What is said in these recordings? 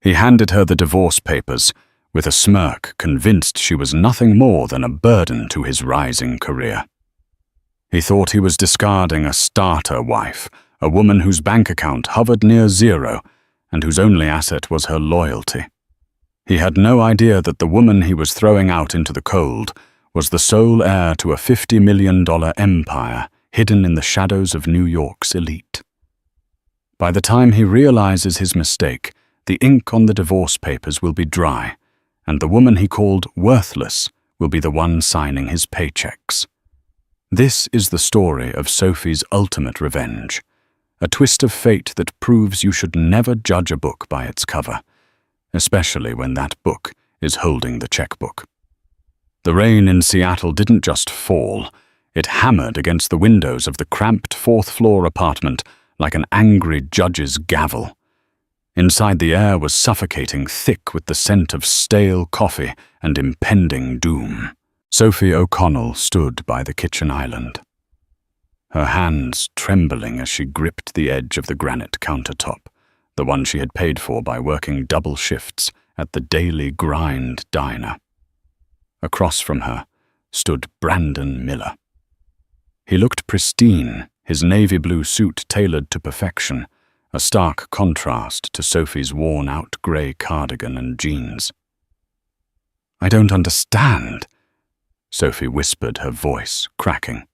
He handed her the divorce papers, with a smirk, convinced she was nothing more than a burden to his rising career. He thought he was discarding a starter wife, a woman whose bank account hovered near zero and whose only asset was her loyalty. He had no idea that the woman he was throwing out into the cold was the sole heir to a $50 million empire hidden in the shadows of New York's elite. By the time he realizes his mistake, the ink on the divorce papers will be dry, and the woman he called worthless will be the one signing his paychecks. This is the story of Sophie's ultimate revenge, a twist of fate that proves you should never judge a book by its cover, especially when that book is holding the checkbook. The rain in Seattle didn't just fall, it hammered against the windows of the cramped fourth-floor apartment like an angry judge's gavel. Inside, the air was suffocating, thick with the scent of stale coffee and impending doom. Sophie O'Connell stood by the kitchen island, her hands trembling as she gripped the edge of the granite countertop, the one she had paid for by working double shifts at the Daily Grind diner. Across from her stood Brandon Miller. He looked pristine, his navy blue suit tailored to perfection, a stark contrast to Sophie's worn-out grey cardigan and jeans. "I don't understand," Sophie whispered, her voice cracking.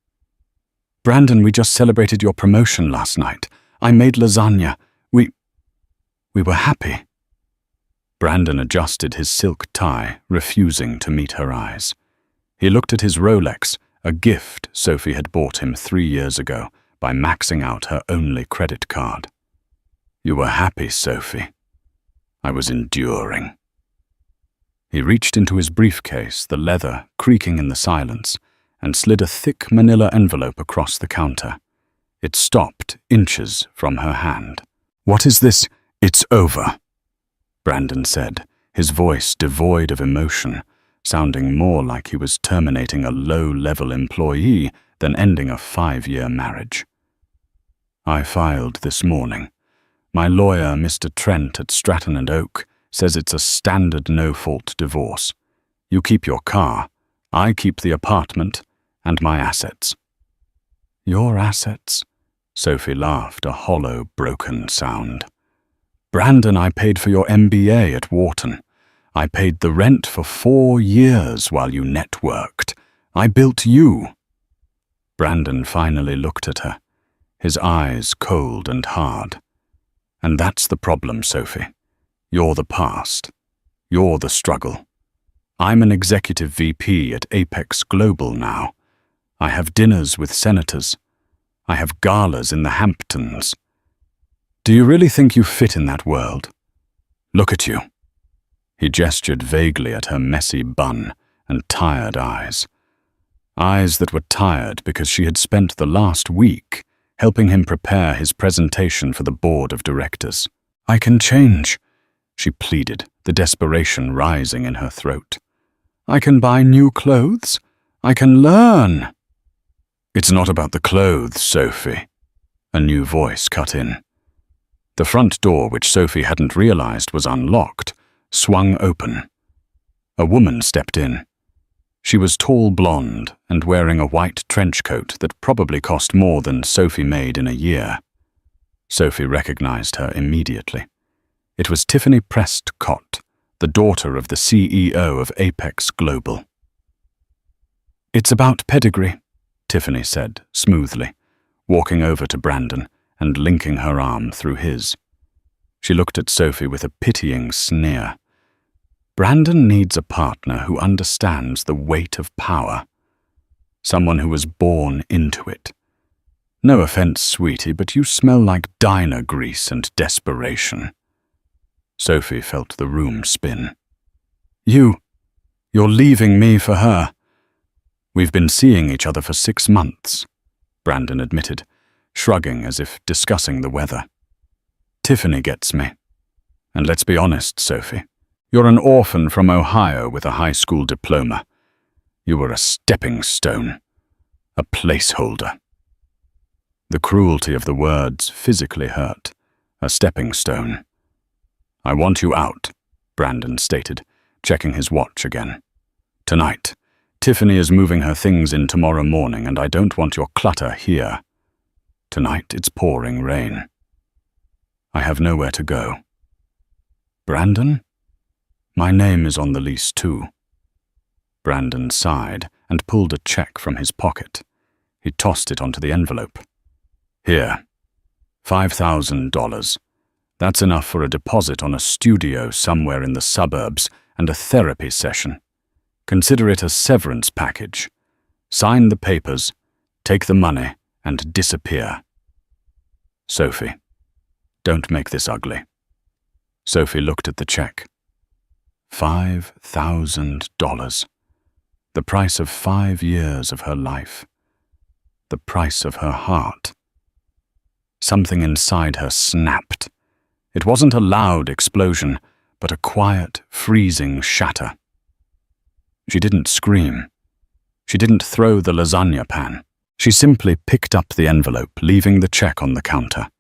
"Brandon, we just celebrated your promotion last night. I made lasagna. We were happy." Brandon adjusted his silk tie, refusing to meet her eyes. He looked at his Rolex, a gift Sophie had bought him 3 years ago by maxing out her only credit card. "You were happy, Sophie. I was enduring." He reached into his briefcase, the leather creaking in the silence, and slid a thick manila envelope across the counter. It stopped inches from her hand. "What is this?" "It's over," Brandon said, his voice devoid of emotion, sounding more like he was terminating a low-level employee than ending a 5-year marriage. "I filed this morning. My lawyer, Mr. Trent at Stratton and Oak, says it's a standard no-fault divorce. You keep your car, I keep the apartment and my assets." "Your assets?" Sophie laughed, a hollow, broken sound. "Brandon, I paid for your MBA at Wharton. I paid the rent for 4 years while you networked. I built you." Brandon finally looked at her, his eyes cold and hard. "And that's the problem, Sophie. You're the past. You're the struggle. I'm an executive VP at Apex Global now. I have dinners with senators. I have galas in the Hamptons. Do you really think you fit in that world? Look at you." He gestured vaguely at her messy bun and tired eyes. Eyes that were tired because she had spent the last week helping him prepare his presentation for the board of directors. "I can change," she pleaded, the desperation rising in her throat. "I can buy new clothes. I can learn." "It's not about the clothes, Sophie," a new voice cut in. The front door, which Sophie hadn't realized was unlocked, swung open. A woman stepped in. She was tall blonde and wearing a white trench coat that probably cost more than Sophie made in a year. Sophie recognized her immediately. It was Tiffany Prescott, the daughter of the CEO of Apex Global. "It's about pedigree," Tiffany said smoothly, walking over to Brandon and linking her arm through his. She looked at Sophie with a pitying sneer. "Brandon needs a partner who understands the weight of power. Someone who was born into it. No offense, sweetie, but you smell like diner grease and desperation." Sophie felt the room spin. You're leaving me for her." "We've been seeing each other for 6 months," Brandon admitted, shrugging as if discussing the weather. "Tiffany gets me. And let's be honest, Sophie, you're an orphan from Ohio with a high school diploma. You were a stepping stone, a placeholder." The cruelty of the words physically hurt. A stepping stone. "I want you out," Brandon stated, checking his watch again. "Tonight. Tiffany is moving her things in tomorrow morning, and I don't want your clutter here. Tonight it's pouring rain. I have nowhere to go." "Brandon? My name is on the lease too." Brandon sighed and pulled a check from his pocket. He tossed it onto the envelope. "Here, $5,000. That's enough for a deposit on a studio somewhere in the suburbs and a therapy session. Consider it a severance package. Sign the papers, take the money, and disappear. Sophie, don't make this ugly." Sophie looked at the check. $5,000. The price of 5 years of her life. The price of her heart. Something inside her snapped. It wasn't a loud explosion, but a quiet, freezing shatter. She didn't scream. She didn't throw the lasagna pan. She simply picked up the envelope, leaving the check on the counter.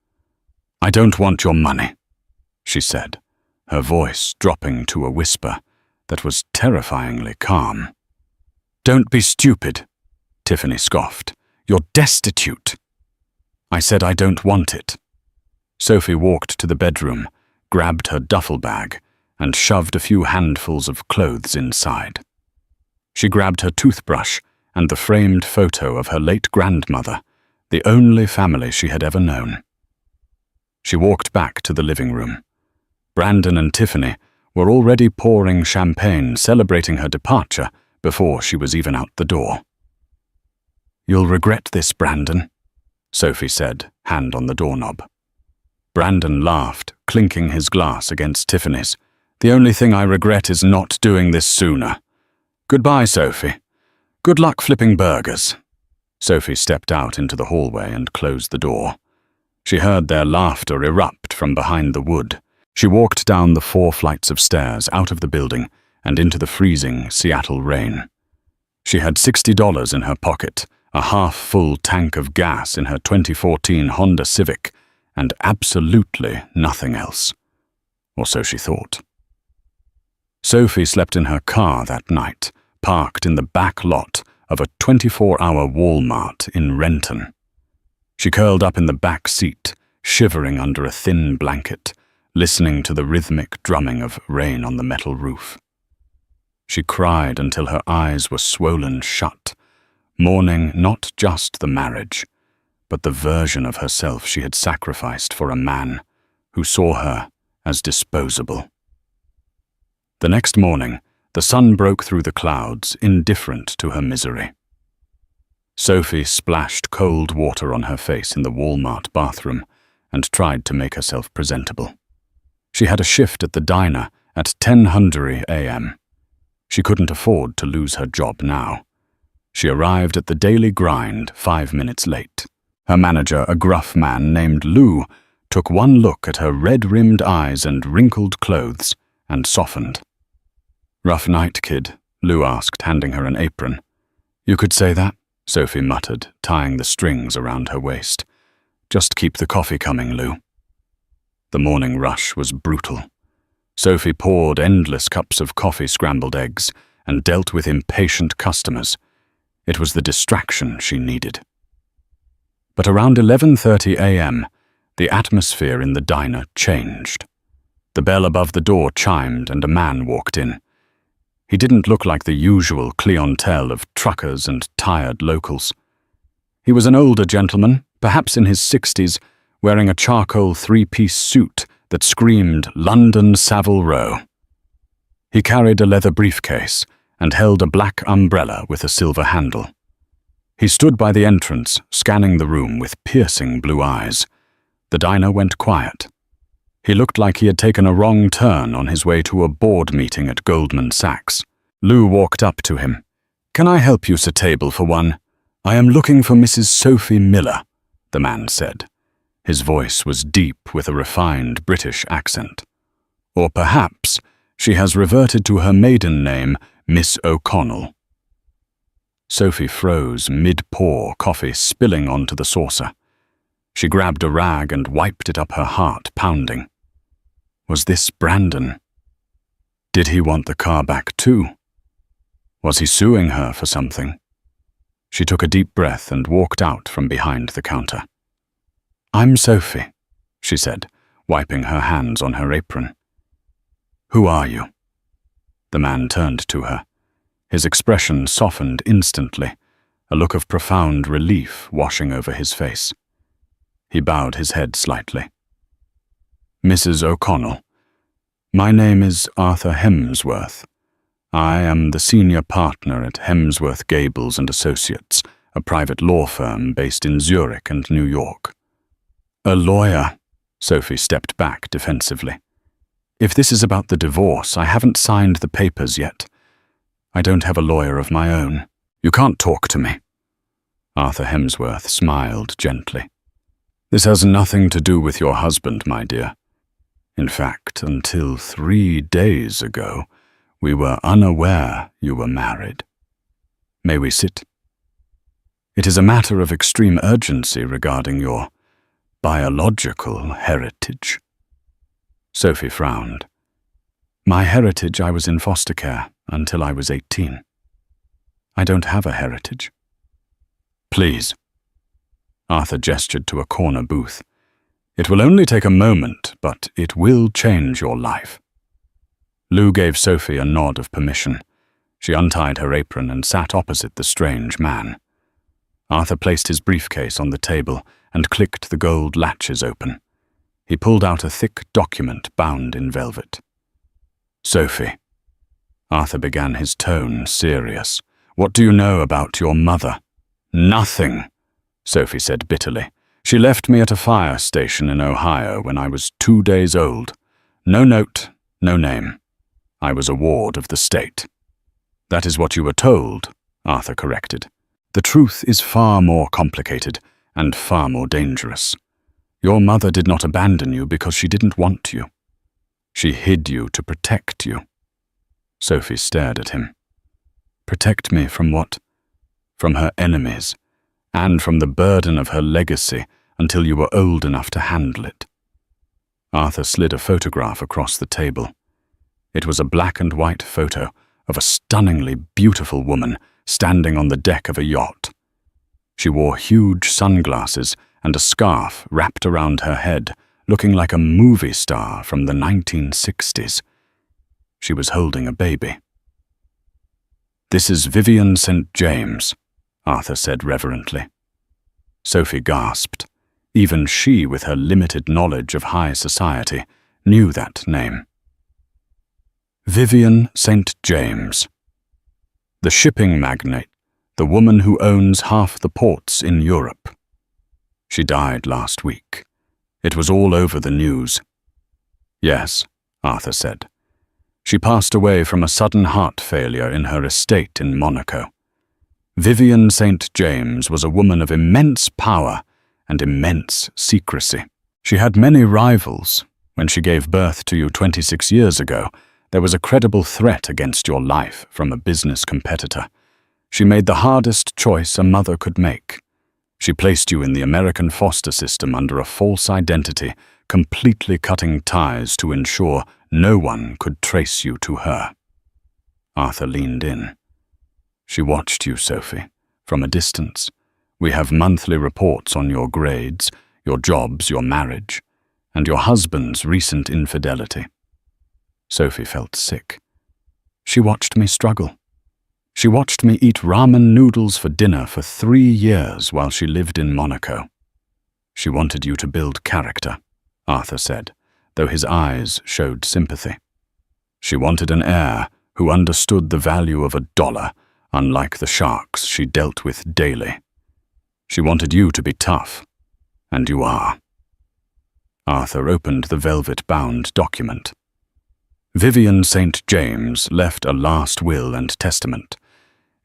"I don't want your money," she said, her voice dropping to a whisper that was terrifyingly calm. "Don't be stupid," Tiffany scoffed. "You're destitute." "I said I don't want it." Sophie walked to the bedroom, grabbed her duffel bag, and shoved a few handfuls of clothes inside. She grabbed her toothbrush and the framed photo of her late grandmother, the only family she had ever known. She walked back to the living room. Brandon and Tiffany were already pouring champagne, celebrating her departure before she was even out the door. "You'll regret this, Brandon," Sophie said, hand on the doorknob. Brandon laughed, clinking his glass against Tiffany's. "The only thing I regret is not doing this sooner. Goodbye, Sophie. Good luck flipping burgers." Sophie stepped out into the hallway and closed the door. She heard their laughter erupt from behind the wood. She walked down the 4 flights of stairs, out of the building, and into the freezing Seattle rain. She had $60 in her pocket, a half-full tank of gas in her 2014 Honda Civic, and absolutely nothing else. Or so she thought. Sophie slept in her car that night, parked in the back lot of a 24-hour Walmart in Renton. She curled up in the back seat, shivering under a thin blanket, listening to the rhythmic drumming of rain on the metal roof. She cried until her eyes were swollen shut, mourning not just the marriage, but the version of herself she had sacrificed for a man who saw her as disposable. The next morning, the sun broke through the clouds, indifferent to her misery. Sophie splashed cold water on her face in the Walmart bathroom and tried to make herself presentable. She had a shift at the diner at 10:00 a.m. She couldn't afford to lose her job now. She arrived at the daily grind 5 minutes late. Her manager, a gruff man named Lou, took one look at her red-rimmed eyes and wrinkled clothes and softened. "Rough night, kid?" Lou asked, handing her an apron. "You could say that," Sophie muttered, tying the strings around her waist. "Just keep the coffee coming, Lou." The morning rush was brutal. Sophie poured endless cups of coffee, scrambled eggs, and dealt with impatient customers. It was the distraction she needed. But around 11:30 a.m., the atmosphere in the diner changed. The bell above the door chimed and a man walked in. He didn't look like the usual clientele of truckers and tired locals. He was an older gentleman, perhaps in his 60s, wearing a charcoal 3-piece suit that screamed London Savile Row. He carried a leather briefcase and held a black umbrella with a silver handle. He stood by the entrance, scanning the room with piercing blue eyes. The diner went quiet. He looked like he had taken a wrong turn on his way to a board meeting at Goldman Sachs. Lou walked up to him. "Can I help you set table for one? I am looking for Mrs. Sophie Miller," the man said. His voice was deep with a refined British accent. "Or perhaps she has reverted to her maiden name, Miss O'Connell." Sophie froze mid-pour, coffee spilling onto the saucer. She grabbed a rag and wiped it up her heart, pounding. Was this Brandon? Did he want the car back too? Was he suing her for something? She took a deep breath and walked out from behind the counter. "I'm Sophie," she said, wiping her hands on her apron. "Who are you?" The man turned to her. His expression softened instantly, a look of profound relief washing over his face. He bowed his head slightly. "Mrs. O'Connell, my name is Arthur Hemsworth. I am the senior partner at Hemsworth Gables and Associates, a private law firm based in Zurich and New York." "A lawyer?" Sophie stepped back defensively. "If this is about the divorce, I haven't signed the papers yet. I don't have a lawyer of my own. You can't talk to me." Arthur Hemsworth smiled gently. "This has nothing to do with your husband, my dear. In fact, until 3 days ago, we were unaware you were married. May we sit? It is a matter of extreme urgency regarding your biological heritage." Sophie frowned. "My heritage, I was in foster care until I was 18. I don't have a heritage." "Please." Arthur gestured to a corner booth. "It will only take a moment, but it will change your life." Lou gave Sophie a nod of permission. She untied her apron and sat opposite the strange man. Arthur placed his briefcase on the table and clicked the gold latches open. He pulled out a thick document bound in velvet. "Sophie," Arthur began, his tone serious, "what do you know about your mother?" "Nothing," Sophie said bitterly. "She left me at a fire station in Ohio when I was 2 days old. No note, no name. I was a ward of the state." "That is what you were told," Arthur corrected. "The truth is far more complicated and far more dangerous. Your mother did not abandon you because she didn't want you. She hid you to protect you." Sophie stared at him. "Protect me from what?" "From her enemies, and from the burden of her legacy until you were old enough to handle it." Arthur slid a photograph across the table. It was a black and white photo of a stunningly beautiful woman standing on the deck of a yacht. She wore huge sunglasses and a scarf wrapped around her head, looking like a movie star from the 1960s. She was holding a baby. "This is Vivian St. James," Arthur said reverently. Sophie gasped. Even she, with her limited knowledge of high society, knew that name. Vivian St. James. The shipping magnate, the woman who owns half the ports in Europe. She died last week. It was all over the news. "Yes," Arthur said. "She passed away from a sudden heart failure in her estate in Monaco. Vivian St. James was a woman of immense power and immense secrecy. She had many rivals. When she gave birth to you 26 years ago, there was a credible threat against your life from a business competitor. She made the hardest choice a mother could make. She placed you in the American foster system under a false identity, completely cutting ties to ensure no one could trace you to her." Arthur leaned in. "She watched you, Sophie, from a distance. We have monthly reports on your grades, your jobs, your marriage, and your husband's recent infidelity." Sophie felt sick. "She watched me struggle. She watched me eat ramen noodles for dinner for 3 years while she lived in Monaco." "She wanted you to build character," Arthur said, though his eyes showed sympathy. "She wanted an heir who understood the value of $1, unlike the sharks she dealt with daily. She wanted you to be tough, and you are." Arthur opened the velvet-bound document. "Vivian St. James left a last will and testament.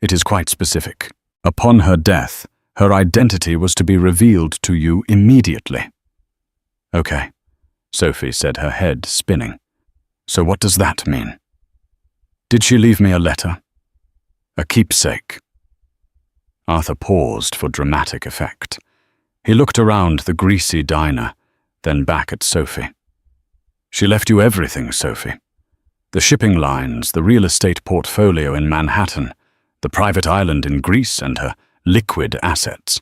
It is quite specific. Upon her death, her identity was to be revealed to you immediately." "Okay," Sophie said, her head spinning. "So what does that mean?" "Did she leave me a letter? A keepsake?" Arthur paused for dramatic effect. He looked around the greasy diner, then back at Sophie. She left you everything, Sophie. The shipping lines, the real estate portfolio in Manhattan, the private island in Greece, and her liquid assets.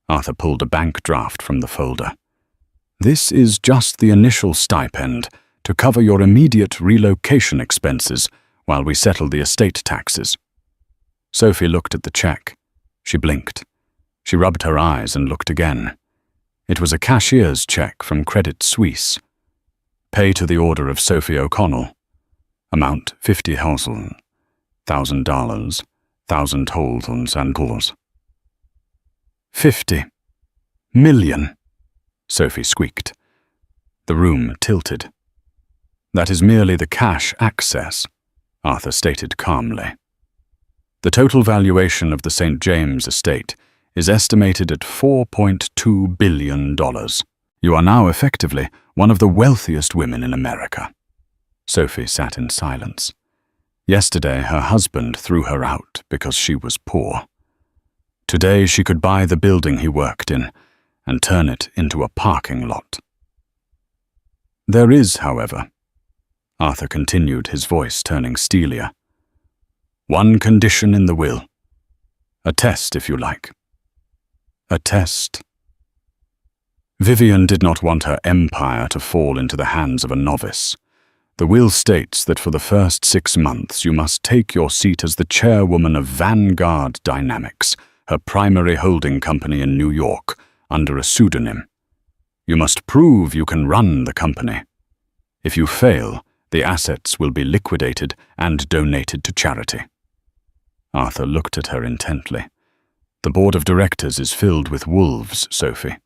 Arthur pulled a bank draft from the folder. This is just the initial stipend to cover your immediate relocation expenses while we settle the estate taxes. Sophie looked at the check. She blinked. She rubbed her eyes and looked again. It was a cashier's check from Credit Suisse. Pay to the order of Sophie O'Connell. Amount $50,000, $1,000 holds and pulls. 50 million, Sophie squeaked. The room tilted. That is merely the cash access, Arthur stated calmly. The total valuation of the St. James estate is estimated at $4.2 billion. You are now effectively one of the wealthiest women in America. Sophie sat in silence. Yesterday, her husband threw her out because she was poor. Today, she could buy the building he worked in and turn it into a parking lot. There is, however, Arthur continued, his voice turning steelier, one condition in the will. A test, if you like. A test. Vivian did not want her empire to fall into the hands of a novice. The will states that for the first 6 months you must take your seat as the chairwoman of Vanguard Dynamics, her primary holding company in New York, under a pseudonym. You must prove you can run the company. If you fail, the assets will be liquidated and donated to charity. Arthur looked at her intently. The board of directors is filled with wolves, Sophie,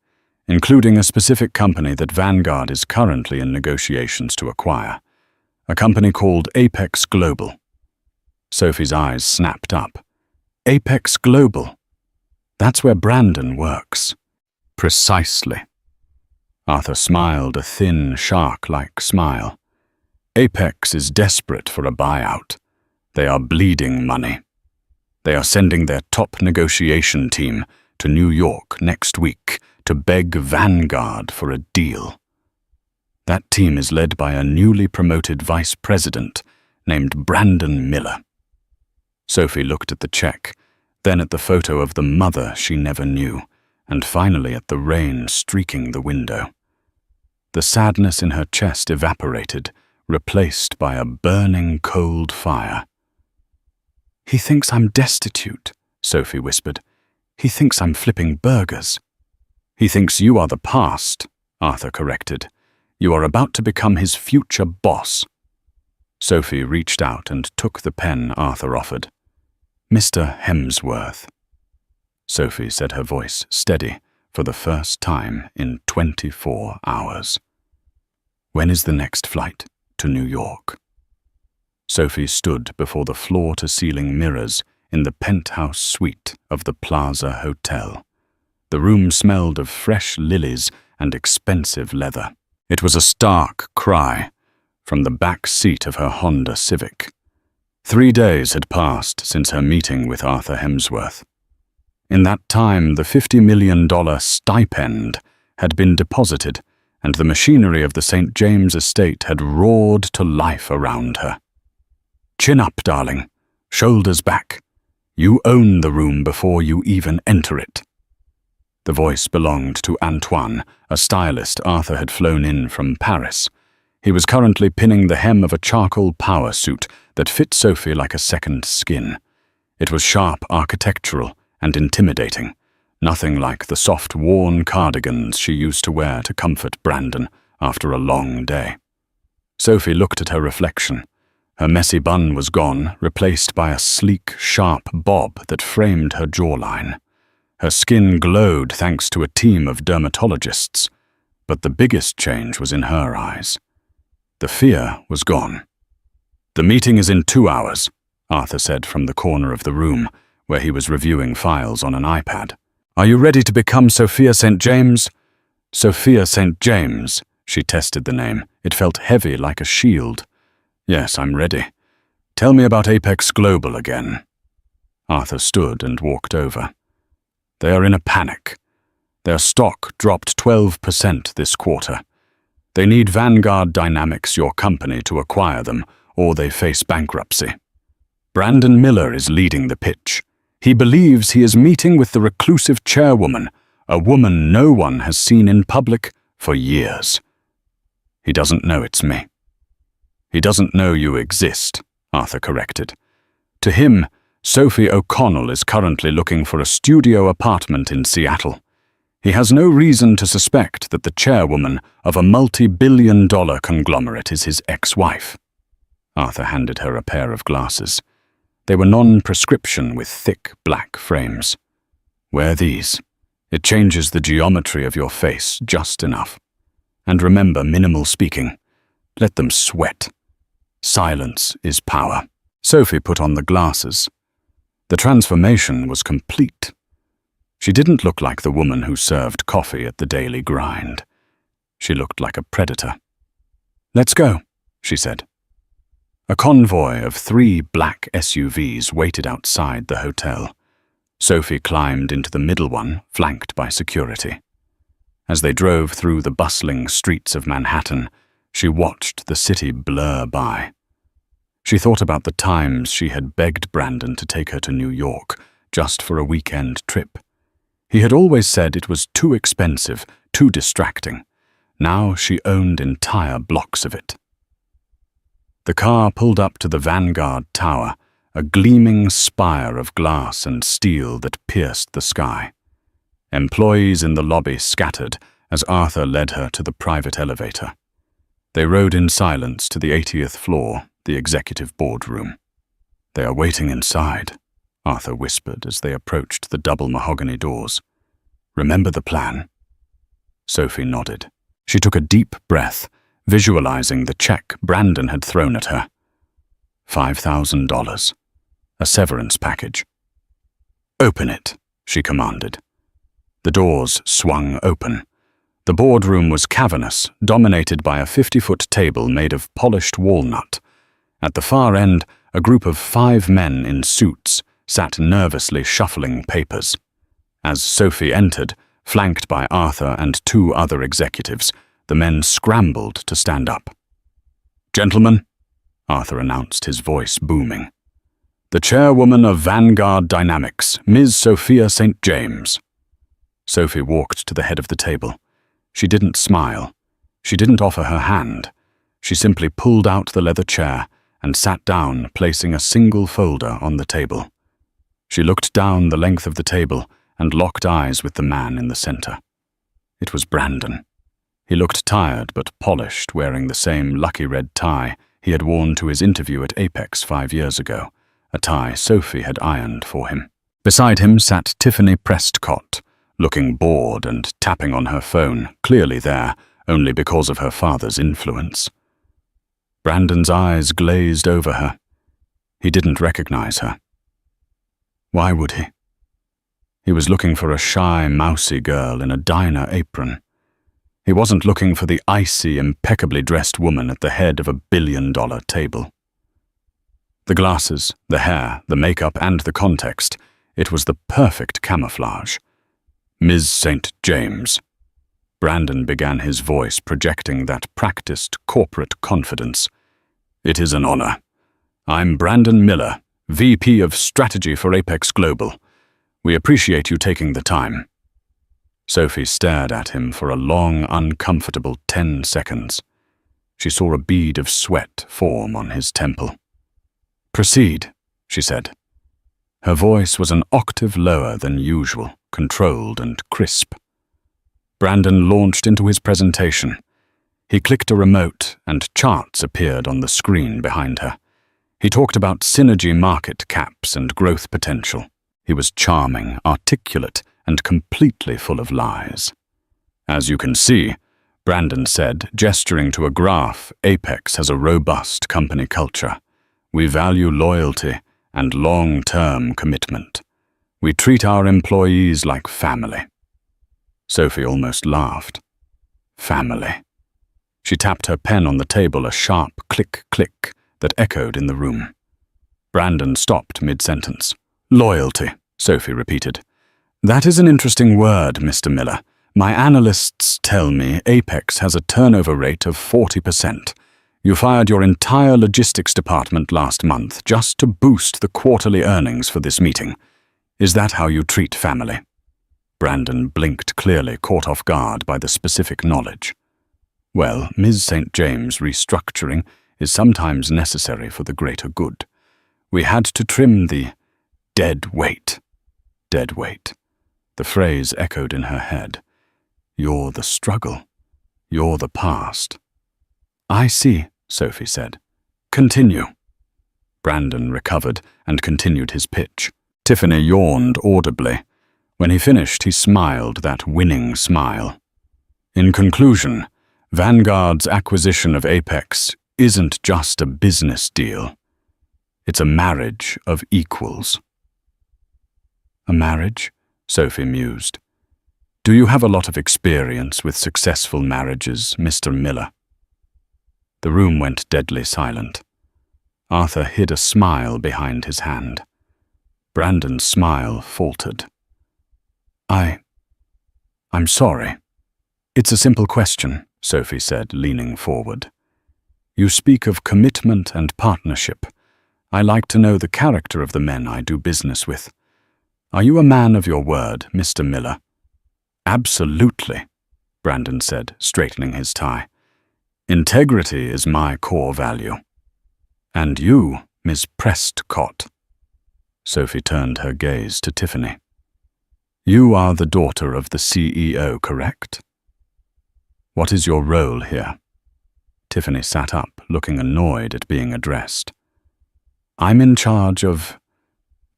including a specific company that Vanguard is currently in negotiations to acquire, a company called Apex Global. Sophie's eyes snapped up. Apex Global. That's where Brandon works. Precisely. Arthur smiled a thin, shark-like smile. Apex is desperate for a buyout. They are bleeding money. They are sending their top negotiation team to New York next week to beg Vanguard for a deal. That team is led by a newly promoted vice president named Brandon Miller. Sophie looked at the check, then at the photo of the mother she never knew, and finally at the rain streaking the window. The sadness in her chest evaporated, replaced by a burning cold fire. He thinks I'm destitute, Sophie whispered. He thinks I'm flipping burgers. He thinks you are the past, Arthur corrected. You are about to become his future boss. Sophie reached out and took the pen Arthur offered. Mr. Hemsworth. Sophie said, her voice steady for the first time in 24 hours. When is the next flight to New York? Sophie stood before the floor-to-ceiling mirrors in the penthouse suite of the Plaza Hotel. The room smelled of fresh lilies and expensive leather. It was a stark cry from the back seat of her Honda Civic. 3 days had passed since her meeting with Arthur Hemsworth. In that time, the $50 million stipend had been deposited, and the machinery of the St. James estate had roared to life around her. Chin up, darling. Shoulders back. You own the room before you even enter it. The voice belonged to Antoine, a stylist Arthur had flown in from Paris. He was currently pinning the hem of a charcoal power suit that fit Sophie like a second skin. It was sharp, architectural, and intimidating, nothing like the soft, worn cardigans she used to wear to comfort Brandon after a long day. Sophie looked at her reflection. Her messy bun was gone, replaced by a sleek, sharp bob that framed her jawline. Her skin glowed thanks to a team of dermatologists, but the biggest change was in her eyes. The fear was gone. The meeting is in 2 hours, Arthur said from the corner of the room, where he was reviewing files on an iPad. Are you ready to become Sophia St. James? Sophia St. James, she tested the name. It felt heavy like a shield. Yes, I'm ready. Tell me about Apex Global again. Arthur stood and walked over. They are in a panic. Their stock dropped 12% this quarter. They need Vanguard Dynamics, your company, to acquire them, or they face bankruptcy. Brandon Miller is leading the pitch. He believes he is meeting with the reclusive chairwoman, a woman no one has seen in public for years. He doesn't know it's me. He doesn't know you exist, Arthur corrected. To him, Sophie O'Connell is currently looking for a studio apartment in Seattle. He has no reason to suspect that the chairwoman of a multi-billion-dollar conglomerate is his ex-wife. Arthur handed her a pair of glasses. They were non-prescription with thick black frames. Wear these. It changes the geometry of your face just enough. And remember minimal speaking. Let them sweat. Silence is power. Sophie put on the glasses. The transformation was complete. She didn't look like the woman who served coffee at the daily grind. She looked like a predator. "Let's go," she said. A convoy of 3 black SUVs waited outside the hotel. Sophie climbed into the middle one, flanked by security. As they drove through the bustling streets of Manhattan, she watched the city blur by. She thought about the times she had begged Brandon to take her to New York, just for a weekend trip. He had always said it was too expensive, too distracting. Now she owned entire blocks of it. The car pulled up to the Vanguard Tower, a gleaming spire of glass and steel that pierced the sky. Employees in the lobby scattered as Arthur led her to the private elevator. They rode in silence to the 80th floor, the executive boardroom. "They are waiting inside," Arthur whispered as they approached the double mahogany doors. "Remember the plan?" Sophie nodded. She took a deep breath, visualizing the check Brandon had thrown at her. $5,000. A severance package. "Open it," she commanded. The doors swung open. The boardroom was cavernous, dominated by a 50-foot table made of polished walnut. At the far end, a group of 5 men in suits sat nervously shuffling papers. As Sophie entered, flanked by Arthur and 2 other executives, the men scrambled to stand up. "Gentlemen," Arthur announced, his voice booming. "The chairwoman of Vanguard Dynamics, Ms. Sophia St. James." Sophie walked to the head of the table. She didn't smile. She didn't offer her hand. She simply pulled out the leather chair and sat down, placing a single folder on the table. She looked down the length of the table and locked eyes with the man in the center. It was Brandon. He looked tired but polished, wearing the same lucky red tie he had worn to his interview at Apex 5 years ago, a tie Sophie had ironed for him. Beside him sat Tiffany Prescott, looking bored and tapping on her phone, clearly there only because of her father's influence. Brandon's eyes glazed over her. He didn't recognize her. Why would he? He was looking for a shy, mousy girl in a diner apron. He wasn't looking for the icy, impeccably dressed woman at the head of a billion-dollar table. The glasses, the hair, the makeup, and the context, it was the perfect camouflage. "Ms. St. James." Brandon began, his voice projecting that practiced corporate confidence. "It is an honor. I'm Brandon Miller, VP of Strategy for Apex Global. We appreciate you taking the time." Sophie stared at him for a long, uncomfortable 10 seconds. She saw a bead of sweat form on his temple. "Proceed," she said. Her voice was an octave lower than usual, controlled and crisp. Brandon launched into his presentation. He clicked a remote, and charts appeared on the screen behind her. He talked about synergy market caps and growth potential. He was charming, articulate, and completely full of lies. "As you can see," Brandon said, gesturing to a graph, Apex has a robust company culture. "We value loyalty and long-term commitment. We treat our employees like family." Sophie almost laughed. Family. She tapped her pen on the table, a sharp click-click that echoed in the room. Brandon stopped mid-sentence. "Loyalty," Sophie repeated. "That is an interesting word, Mr. Miller. My analysts tell me Apex has a turnover rate of 40%. You fired your entire logistics department last month just to boost the quarterly earnings for this meeting. Is that how you treat family? Brandon blinked clearly, caught off guard by the specific knowledge. Well, Ms. St. James' restructuring is sometimes necessary for the greater good. We had to trim the dead weight. Dead weight. The phrase echoed in her head. You're the struggle. You're the past. I see, Sophie said. Continue. Brandon recovered and continued his pitch. Tiffany yawned audibly. When he finished, he smiled that winning smile. In conclusion, Vanguard's acquisition of Apex isn't just a business deal. It's a marriage of equals. A marriage? Sophie mused. Do you have a lot of experience with successful marriages, Mr. Miller? The room went deadly silent. Arthur hid a smile behind his hand. Brandon's smile faltered. I'm sorry. It's a simple question, Sophie said, leaning forward. You speak of commitment and partnership. I like to know the character of the men I do business with. Are you a man of your word, Mr. Miller? Absolutely, Brandon said, straightening his tie. Integrity is my core value. And you, Miss Prescott. Sophie turned her gaze to Tiffany. You are the daughter of the CEO, correct? What is your role here? Tiffany sat up, looking annoyed at being addressed. I'm in charge of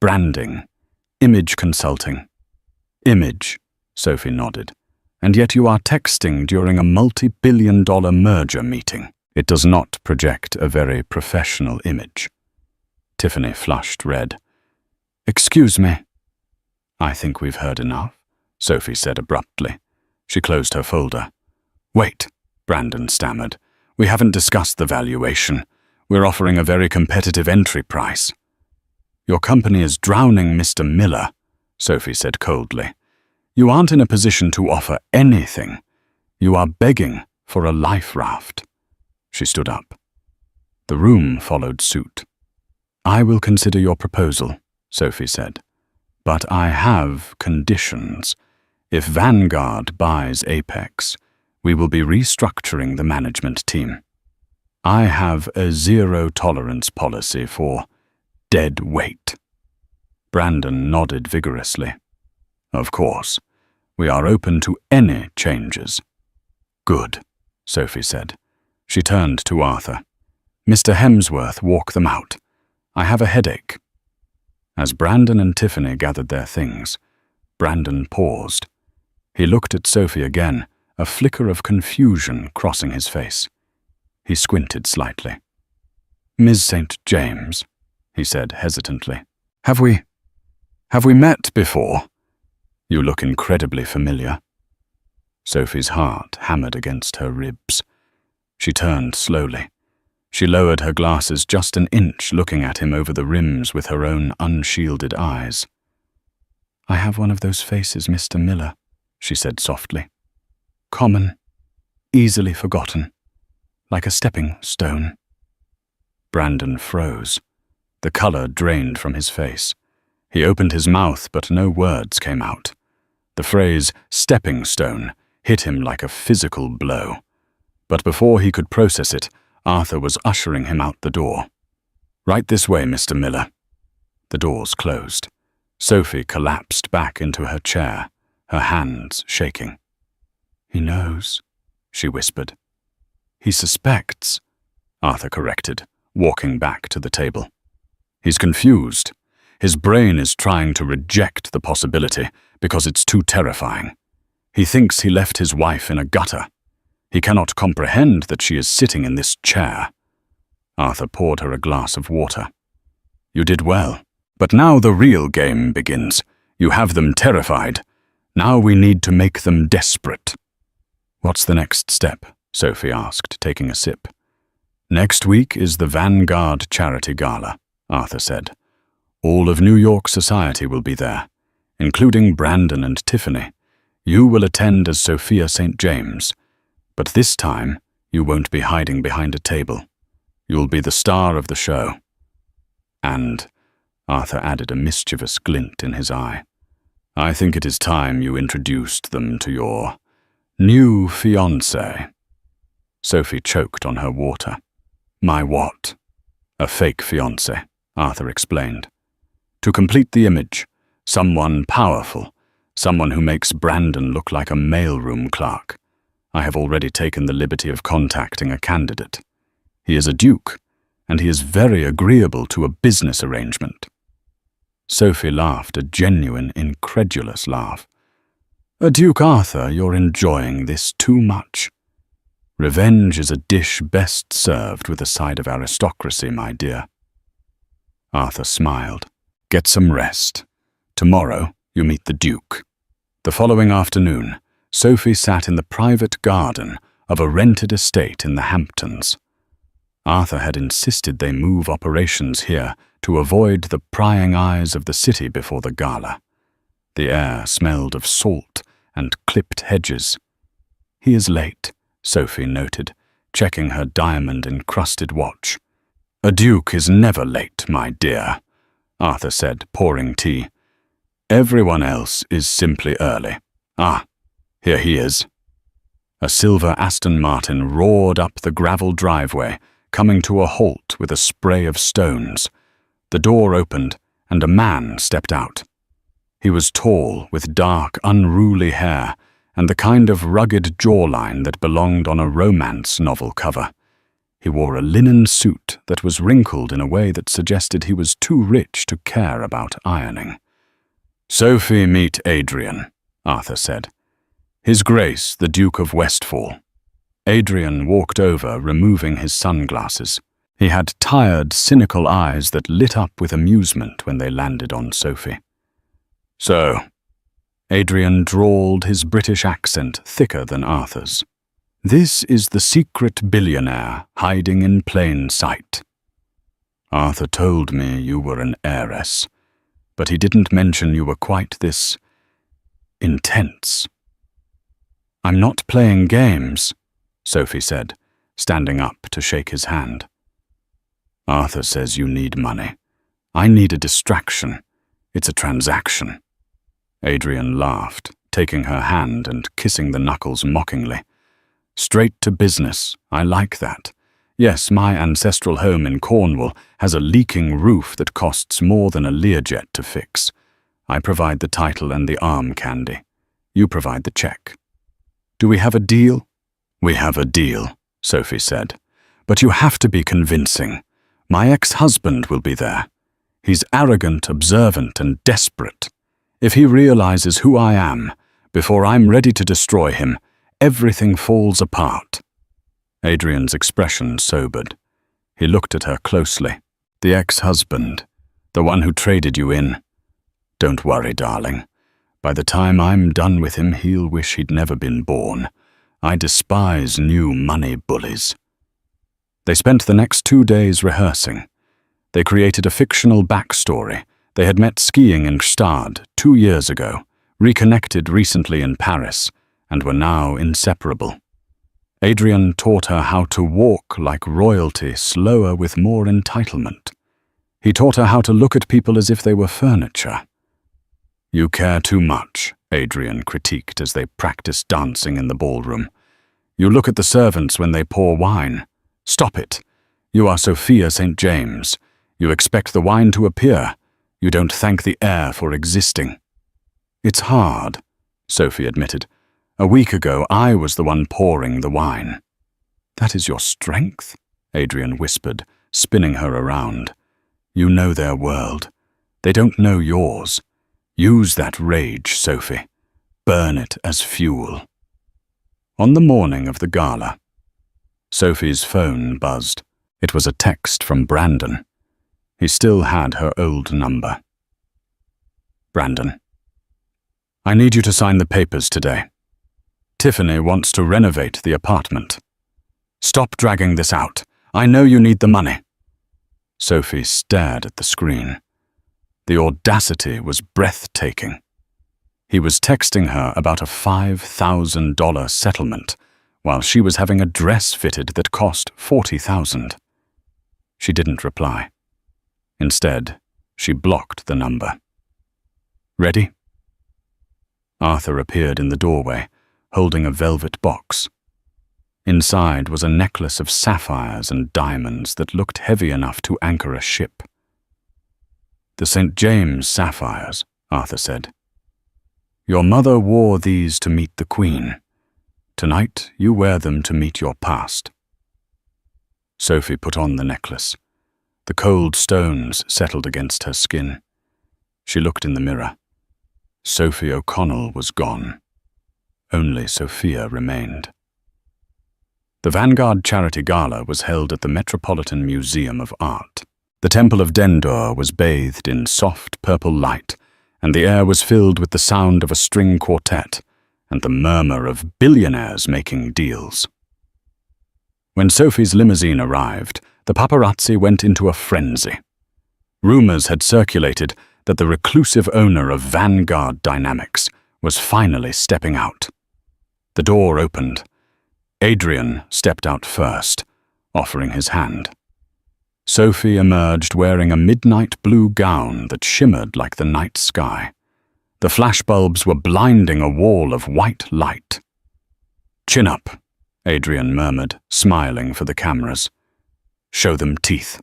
branding, image consulting. Image, Sophie nodded. And yet you are texting during a multi-billion-dollar merger meeting. It does not project a very professional image. Tiffany flushed red. Excuse me. I think we've heard enough, Sophie said abruptly. She closed her folder. Wait, Brandon stammered. We haven't discussed the valuation. We're offering a very competitive entry price. Your company is drowning Mr. Miller, Sophie said coldly. You aren't in a position to offer anything. You are begging for a life raft. She stood up. The room followed suit. I will consider your proposal, Sophie said. But I have conditions. If Vanguard buys Apex, we will be restructuring the management team. I have a zero-tolerance policy for dead weight. Brandon nodded vigorously. Of course, we are open to any changes. Good, Sophie said. She turned to Arthur. Mr. Hemsworth, walk them out. I have a headache. As Brandon and Tiffany gathered their things, Brandon paused. He looked at Sophie again, a flicker of confusion crossing his face. He squinted slightly. Ms. St. James, he said hesitantly. Have we met before? You look incredibly familiar. Sophie's heart hammered against her ribs. She turned slowly. She lowered her glasses just an inch, looking at him over the rims with her own unshielded eyes. I have one of those faces, Mr. Miller, she said softly. Common, easily forgotten, like a stepping stone. Brandon froze. The color drained from his face. He opened his mouth, but no words came out. The phrase, stepping stone, hit him like a physical blow. But before he could process it, Arthur was ushering him out the door. Right this way, Mr. Miller. The doors closed. Sophie collapsed back into her chair, her hands shaking. He knows, she whispered. He suspects, Arthur corrected, walking back to the table. He's confused. His brain is trying to reject the possibility because it's too terrifying. He thinks he left his wife in a gutter. He cannot comprehend that she is sitting in this chair. Arthur poured her a glass of water. You did well. But now the real game begins. You have them terrified. Now we need to make them desperate. What's the next step? Sophie asked, taking a sip. Next week is the Vanguard Charity Gala, Arthur said. All of New York society will be there, including Brandon and Tiffany. You will attend as Sophia St. James, but this time you won't be hiding behind a table. You'll be the star of the show. And, Arthur added a mischievous glint in his eye, I think it is time you introduced them to your new fiancé. Sophie choked on her water. My what? A fake fiancé, Arthur explained. To complete the image, someone powerful, someone who makes Brandon look like a mailroom clerk. I have already taken the liberty of contacting a candidate. He is a duke, and he is very agreeable to a business arrangement. Sophie laughed, a genuine, incredulous laugh. Duke Arthur, you're enjoying this too much. Revenge is a dish best served with a side of aristocracy, my dear. Arthur smiled. Get some rest. Tomorrow, you meet the Duke. The following afternoon, Sophie sat in the private garden of a rented estate in the Hamptons. Arthur had insisted they move operations here to avoid the prying eyes of the city before the gala. The air smelled of salt and clipped hedges. He is late, Sophie noted, checking her diamond-encrusted watch. A duke is never late, my dear, Arthur said, pouring tea. Everyone else is simply early. Ah, here he is. A silver Aston Martin roared up the gravel driveway, coming to a halt with a spray of stones. The door opened, and a man stepped out. He was tall, with dark, unruly hair, and the kind of rugged jawline that belonged on a romance novel cover. He wore a linen suit that was wrinkled in a way that suggested he was too rich to care about ironing. Sophie, meet Adrian, Arthur said. His Grace, the Duke of Westfall. Adrian walked over, removing his sunglasses. He had tired, cynical eyes that lit up with amusement when they landed on Sophie. So, Adrian drawled, his British accent thicker than Arthur's. This is the secret billionaire hiding in plain sight. Arthur told me you were an heiress, but he didn't mention you were quite this intense. I'm not playing games, Sophie said, standing up to shake his hand. Arthur says you need money. I need a distraction. It's a transaction. Adrian laughed, taking her hand and kissing the knuckles mockingly. Straight to business. I like that. Yes, my ancestral home in Cornwall has a leaking roof that costs more than a Learjet to fix. I provide the title and the arm candy. You provide the check. Do we have a deal? We have a deal, Sophie said. But you have to be convincing. My ex-husband will be there. He's arrogant, observant, and desperate. If he realizes who I am, before I'm ready to destroy him, everything falls apart. Adrian's expression sobered. He looked at her closely. The ex-husband, the one who traded you in. Don't worry, darling. By the time I'm done with him, he'll wish he'd never been born. I despise new money bullies. They spent the next 2 days rehearsing. They created a fictional backstory. They had met skiing in Gstaad 2 years ago, reconnected recently in Paris, and were now inseparable. Adrian taught her how to walk like royalty, slower with more entitlement. He taught her how to look at people as if they were furniture. You care too much, Adrian critiqued as they practiced dancing in the ballroom. You look at the servants when they pour wine. Stop it. You are Sophia St. James. You expect the wine to appear. You don't thank the air for existing. It's hard, Sophie admitted. A week ago, I was the one pouring the wine. That is your strength, Adrian whispered, spinning her around. You know their world. They don't know yours. Use that rage, Sophie. Burn it as fuel. On the morning of the gala, Sophie's phone buzzed. It was a text from Brandon. He still had her old number. Brandon. I need you to sign the papers today. Tiffany wants to renovate the apartment. Stop dragging this out. I know you need the money. Sophie stared at the screen. The audacity was breathtaking. He was texting her about a $5,000 settlement, while she was having a dress fitted that cost $40,000. She didn't reply. Instead, she blocked the number. "Ready?" Arthur appeared in the doorway, holding a velvet box. Inside was a necklace of sapphires and diamonds that looked heavy enough to anchor a ship. "The St. James sapphires," Arthur said. "Your mother wore these to meet the Queen. Tonight you wear them to meet your past." Sophie put on the necklace. The cold stones settled against her skin. She looked in the mirror. Sophie O'Connell was gone. Only Sophia remained. The Vanguard Charity Gala was held at the Metropolitan Museum of Art. The Temple of Dendur was bathed in soft purple light, and the air was filled with the sound of a string quartet and the murmur of billionaires making deals. When Sophie's limousine arrived, the paparazzi went into a frenzy. Rumors had circulated that the reclusive owner of Vanguard Dynamics was finally stepping out. The door opened. Adrian stepped out first, offering his hand. Sophie emerged wearing a midnight blue gown that shimmered like the night sky. The flashbulbs were blinding a wall of white light. "Chin up," Adrian murmured, smiling for the cameras. "Show them teeth."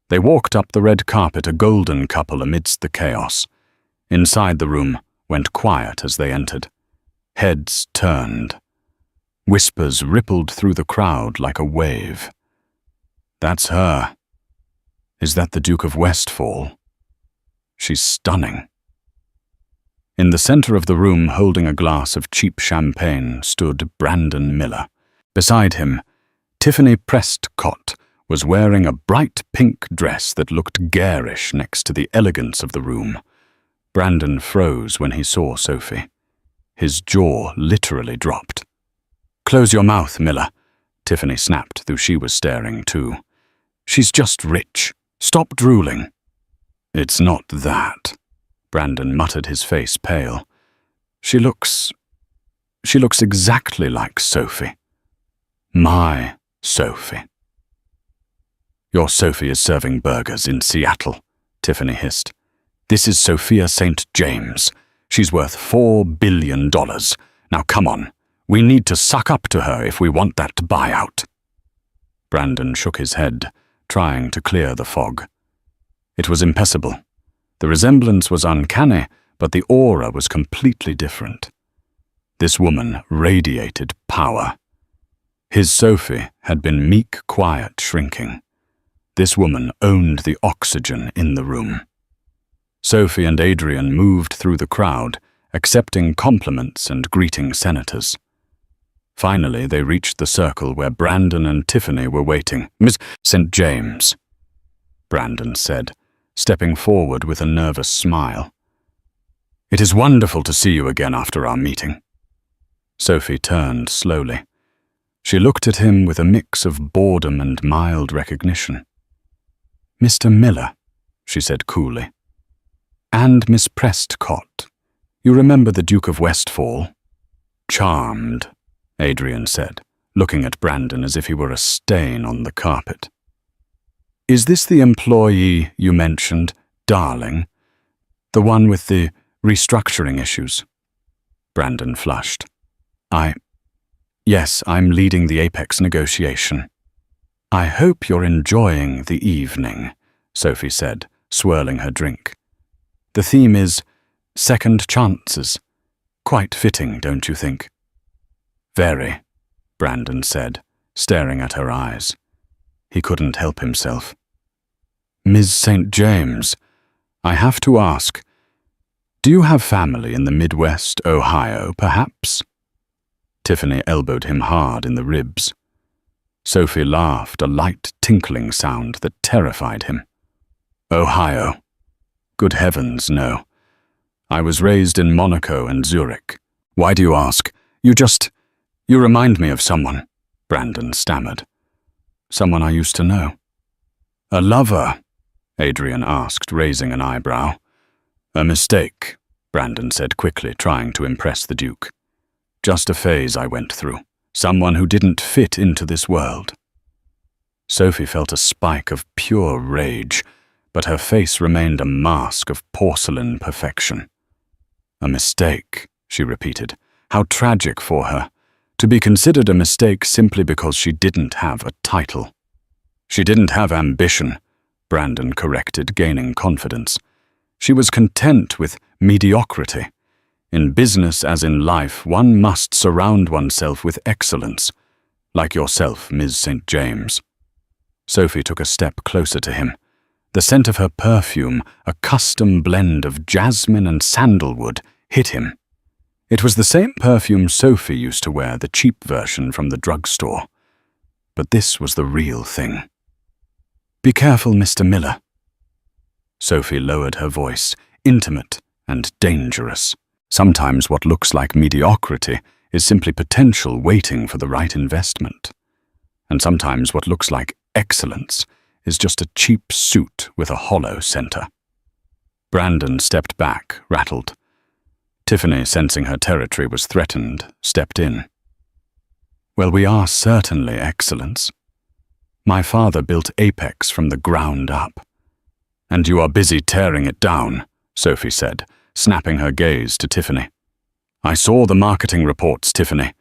They walked up the red carpet, a golden couple amidst the chaos. Inside the room went quiet as they entered. Heads turned. Whispers rippled through the crowd like a wave. "That's her. Is that the Duke of Westfall? She's stunning." In the center of the room, holding a glass of cheap champagne, stood Brandon Miller. Beside him, Tiffany Prestcott was wearing a bright pink dress that looked garish next to the elegance of the room. Brandon froze when he saw Sophie. His jaw literally dropped. "Close your mouth, Miller," Tiffany snapped, though she was staring too. "She's just rich. Stop drooling." "It's not that," Brandon muttered, his face pale. She looks exactly like Sophie. My Sophie." "Your Sophie is serving burgers in Seattle," Tiffany hissed. "This is Sophia St. James. She's worth $4 billion. Now come on, we need to suck up to her if we want that buyout." Brandon shook his head, trying to clear the fog. It was impossible. The resemblance was uncanny, but the aura was completely different. This woman radiated power. His Sophie had been meek, quiet, shrinking. This woman owned the oxygen in the room. Sophie and Adrian moved through the crowd, accepting compliments and greeting senators. Finally, they reached the circle where Brandon and Tiffany were waiting. "Miss St. James," Brandon said, stepping forward with a nervous smile. "It is wonderful to see you again after our meeting." Sophie turned slowly. She looked at him with a mix of boredom and mild recognition. "Mr. Miller," she said coolly. "And Miss Prestcott. You remember the Duke of Westfall?" "Charmed," Adrian said, looking at Brandon as if he were a stain on the carpet. "Is this the employee you mentioned, Darling? The one with the restructuring issues?" Brandon flushed. Yes, I'm leading the Apex negotiation." "I hope you're enjoying the evening," Sophie said, swirling her drink. "The theme is second chances. Quite fitting, don't you think?" "Very," Brandon said, staring at her eyes. He couldn't help himself. "Ms. St. James, I have to ask, do you have family in the Midwest, Ohio, perhaps?" Tiffany elbowed him hard in the ribs. Sophie laughed, a light tinkling sound that terrified him. "Ohio? Good heavens, no. I was raised in Monaco and Zurich. Why do you ask? You remind me of someone," Brandon stammered. "Someone I used to know." "A lover?" Adrian asked, raising an eyebrow. "A mistake," Brandon said quickly, trying to impress the Duke. Just a phase I went through. Someone who didn't fit into this world. Sophie felt a spike of pure rage, but her face remained a mask of porcelain perfection. A mistake, she repeated. How tragic for her. To be considered a mistake simply because she didn't have a title. She didn't have ambition, Brandon corrected, gaining confidence. She was content with mediocrity. In business as in life, one must surround oneself with excellence. Like yourself, Ms. St. James. Sophie took a step closer to him. The scent of her perfume, a custom blend of jasmine and sandalwood, hit him. It was the same perfume Sophie used to wear, the cheap version from the drugstore. But this was the real thing. "Be careful, Mr. Miller." Sophie lowered her voice, intimate and dangerous. Sometimes what looks like mediocrity is simply potential waiting for the right investment. And sometimes what looks like excellence is just a cheap suit with a hollow center. Brandon stepped back, rattled. Tiffany, sensing her territory was threatened, stepped in. "Well, we are certainly excellence. My father built Apex from the ground up." "And you are busy tearing it down," Sophie said, snapping her gaze to Tiffany. "I saw the marketing reports, Tiffany.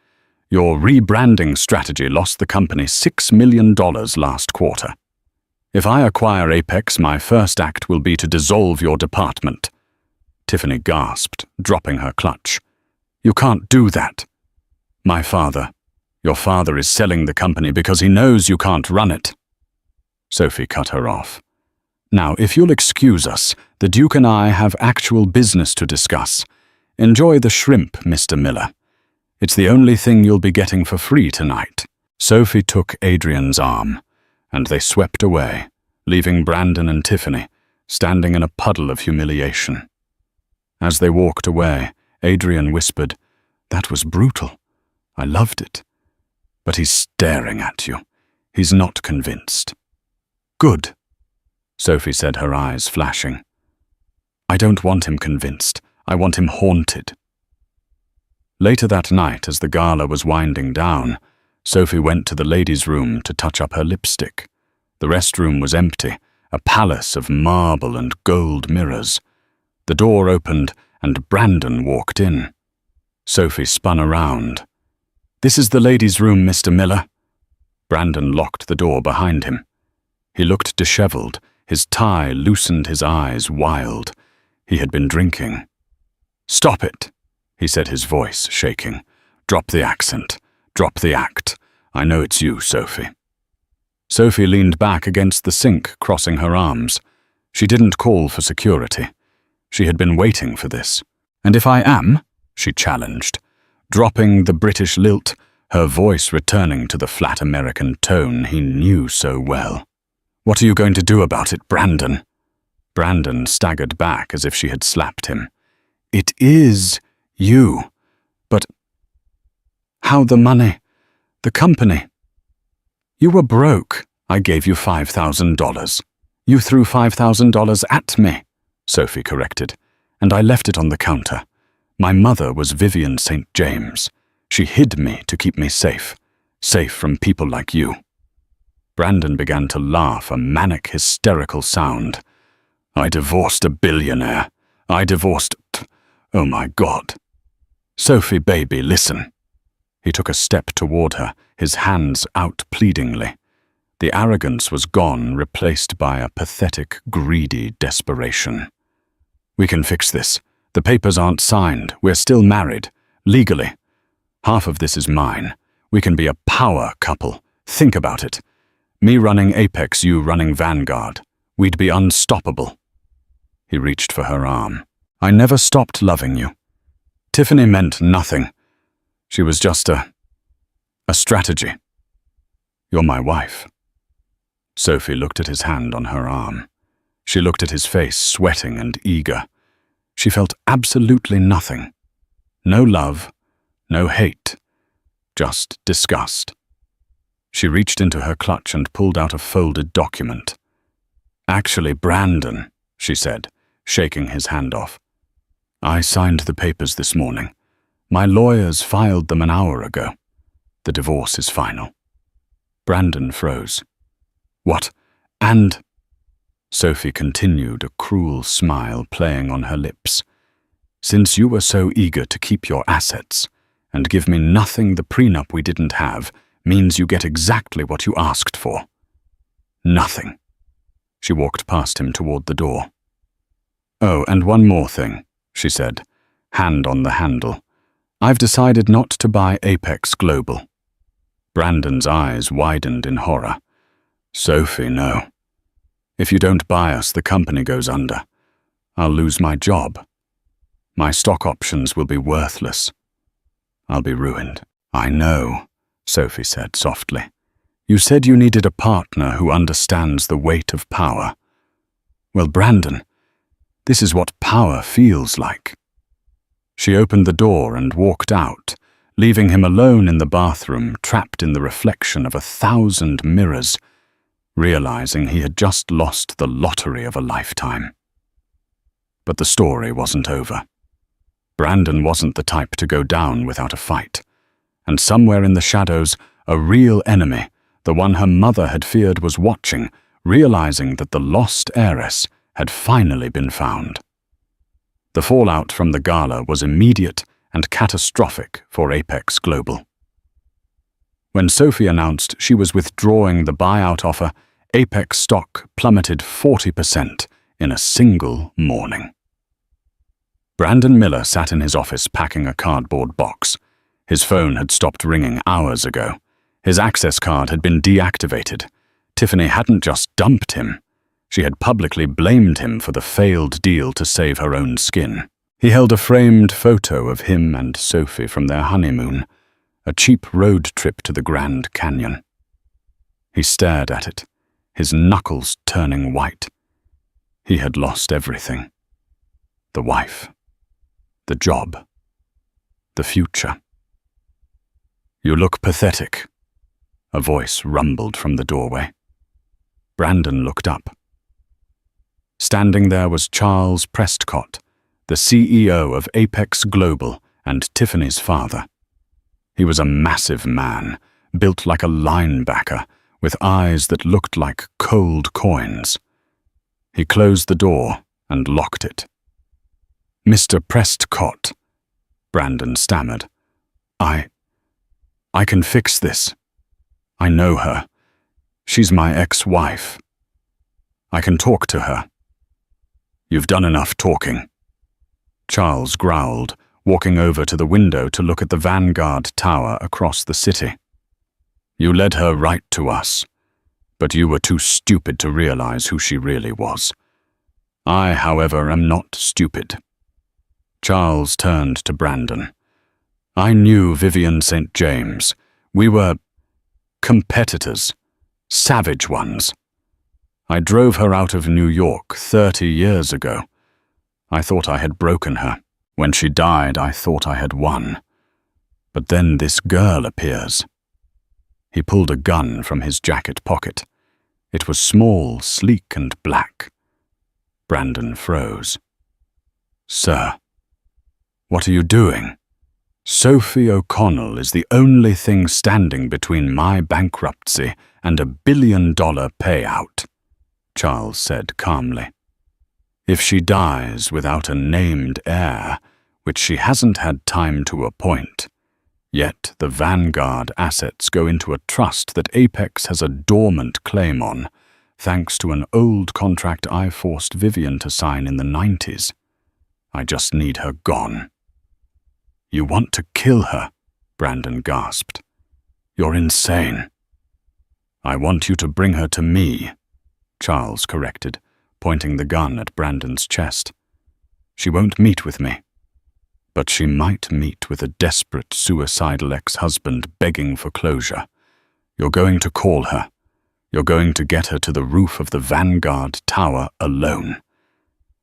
Your rebranding strategy lost the company $6 million last quarter. If I acquire Apex, my first act will be to dissolve your department." Tiffany gasped, dropping her clutch. "You can't do that." Your father is selling the company because he knows you can't run it." Sophie cut her off. "Now, if you'll excuse us, the Duke and I have actual business to discuss. Enjoy the shrimp, Mr. Miller. It's the only thing you'll be getting for free tonight." Sophie took Adrian's arm, and they swept away, leaving Brandon and Tiffany standing in a puddle of humiliation. As they walked away, Adrian whispered, "That was brutal. I loved it. But he's staring at you. He's not convinced." "Good," Sophie said, her eyes flashing. "I don't want him convinced. I want him haunted." Later that night, as the gala was winding down, Sophie went to the ladies' room to touch up her lipstick. The restroom was empty, a palace of marble and gold mirrors. The door opened, and Brandon walked in. Sophie spun around. "This is the ladies' room, Mr. Miller." Brandon locked the door behind him. He looked disheveled, his tie loosened, his eyes wild. He had been drinking. "Stop it," he said, his voice shaking. "Drop the accent. Drop the act. I know it's you, Sophie." Sophie leaned back against the sink, crossing her arms. She didn't call for security. She had been waiting for this. "And if I am?" she challenged, dropping the British lilt, her voice returning to the flat American tone he knew so well. "What are you going to do about it, Brandon?" Brandon staggered back as if she had slapped him. "It is you. But how the money? The company? You were broke. I gave you $5,000. You threw $5,000 at me," Sophie corrected, "and I left it on the counter. My mother was Vivian St. James. She hid me to keep me safe from people like you." Brandon began to laugh, a manic, hysterical sound. "I divorced a billionaire. Oh my God." "Sophie, baby, listen." He took a step toward her, his hands out pleadingly. The arrogance was gone, replaced by a pathetic, greedy desperation. "We can fix this. The papers aren't signed. We're still married. Legally. Half of this is mine. We can be a power couple. Think about it. Me running Apex, you running Vanguard. We'd be unstoppable." He reached for her arm. "I never stopped loving you. Tiffany meant nothing. She was just a strategy. You're my wife." Sophie looked at his hand on her arm. She looked at his face, sweating and eager. She felt absolutely nothing. No love, no hate, just disgust. She reached into her clutch and pulled out a folded document. "Actually, Brandon," she said, shaking his hand off, I signed the papers this morning. My lawyers filed them an hour ago. The divorce is final. Brandon froze. What? And... Sophie continued, a cruel smile playing on her lips. Since you were so eager to keep your assets and give me nothing, the prenup we didn't have means you get exactly what you asked for. Nothing. She walked past him toward the door. Oh, and one more thing, she said, hand on the handle. I've decided not to buy Apex Global. Brandon's eyes widened in horror. Sophie, no. If you don't buy us, the company goes under. I'll lose my job. My stock options will be worthless. I'll be ruined. I know, Sophie said softly. You said you needed a partner who understands the weight of power. Well, Brandon, this is what power feels like. She opened the door and walked out, leaving him alone in the bathroom, trapped in the reflection of 1,000 mirrors, realizing he had just lost the lottery of a lifetime. But the story wasn't over. Brandon wasn't the type to go down without a fight, and somewhere in the shadows, a real enemy, the one her mother had feared, was watching, realizing that the lost heiress had finally been found. The fallout from the gala was immediate and catastrophic for Apex Global. When Sophie announced she was withdrawing the buyout offer, Apex stock plummeted 40% in a single morning. Brandon Miller sat in his office packing a cardboard box. His phone had stopped ringing hours ago. His access card had been deactivated. Tiffany hadn't just dumped him. She had publicly blamed him for the failed deal to save her own skin. He held a framed photo of him and Sophie from their honeymoon, a cheap road trip to the Grand Canyon. He stared at it, his knuckles turning white. He had lost everything. The wife, the job, the future. You look pathetic, a voice rumbled from the doorway. Brandon looked up. Standing there was Charles Prescott, the CEO of Apex Global and Tiffany's father. He was a massive man, built like a linebacker, with eyes that looked like cold coins. He closed the door and locked it. Mr. Prescott, Brandon stammered. I can fix this. I know her. She's my ex-wife. I can talk to her. You've done enough talking. Charles growled, walking over to the window to look at the Vanguard Tower across the city. You led her right to us, but you were too stupid to realize who she really was. I, however, am not stupid. Charles turned to Brandon. I knew Vivian St. James. We were competitors, savage ones. I drove her out of New York 30 years ago. I thought I had broken her. When she died, I thought I had won. But then this girl appears. He pulled a gun from his jacket pocket. It was small, sleek, and black. Brandon froze. Sir, what are you doing? Sophie O'Connell is the only thing standing between my bankruptcy and $1 billion payout, Charles said calmly. If she dies without a named heir, which she hasn't had time to appoint, yet the Vanguard assets go into a trust that Apex has a dormant claim on, thanks to an old contract I forced Vivian to sign in the 90s. I just need her gone. You want to kill her, Brandon gasped. You're insane. I want you to bring her to me, Charles corrected, pointing the gun at Brandon's chest. She won't meet with me, but she might meet with a desperate, suicidal ex-husband begging for closure. You're going to call her. You're going to get her to the roof of the Vanguard Tower alone.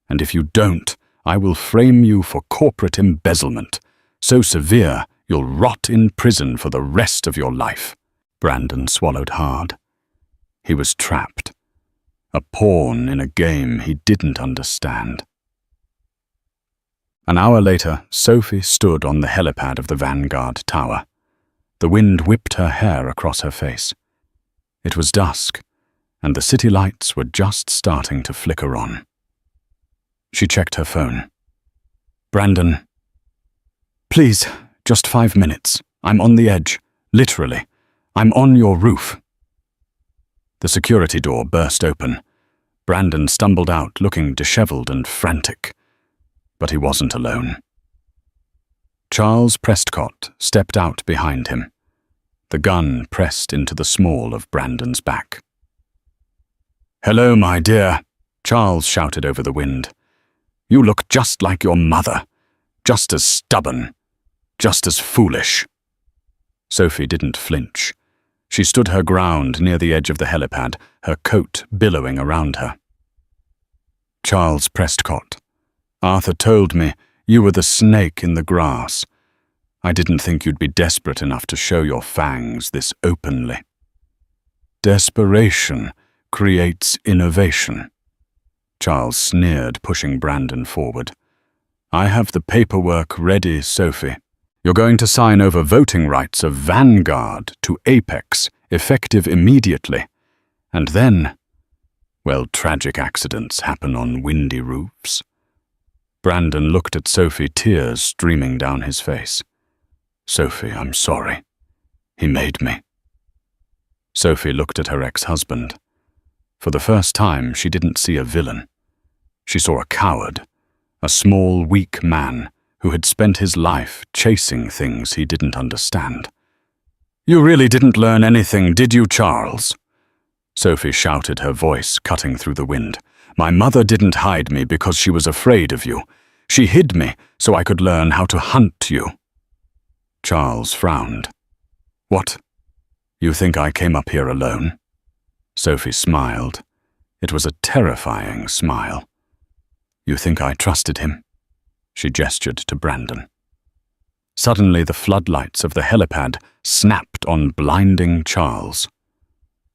And if you don't, I will frame you for corporate embezzlement, so severe you'll rot in prison for the rest of your life. Brandon swallowed hard. He was trapped. A pawn in a game he didn't understand. An hour later, Sophie stood on the helipad of the Vanguard Tower. The wind whipped her hair across her face. It was dusk, and the city lights were just starting to flicker on. She checked her phone. "Brandon. Please, just 5 minutes. I'm on the edge. Literally. I'm on your roof." The security door burst open. Brandon stumbled out, looking disheveled and frantic. But he wasn't alone. Charles Prescott stepped out behind him. The gun pressed into the small of Brandon's back. "Hello, my dear," Charles shouted over the wind. "You look just like your mother. Just as stubborn. Just as foolish." Sophie didn't flinch. She stood her ground near the edge of the helipad, her coat billowing around her. "Charles Prescott, Arthur told me you were the snake in the grass. I didn't think you'd be desperate enough to show your fangs this openly." "Desperation creates innovation," Charles sneered, pushing Brandon forward. "I have the paperwork ready, Sophie. You're going to sign over voting rights of Vanguard to Apex, effective immediately. And then, well, tragic accidents happen on windy roofs." Brandon looked at Sophie, tears streaming down his face. "Sophie, I'm sorry. He made me." Sophie looked at her ex-husband. For the first time, she didn't see a villain. She saw a coward, a small, weak man who had spent his life chasing things he didn't understand. "You really didn't learn anything, did you, Charles?" Sophie shouted, her voice cutting through the wind. "My mother didn't hide me because she was afraid of you. She hid me so I could learn how to hunt you." Charles frowned. "What? You think I came up here alone?" Sophie smiled. It was a terrifying smile. "You think I trusted him?" She gestured to Brandon. Suddenly, the floodlights of the helipad snapped on blinding Charles.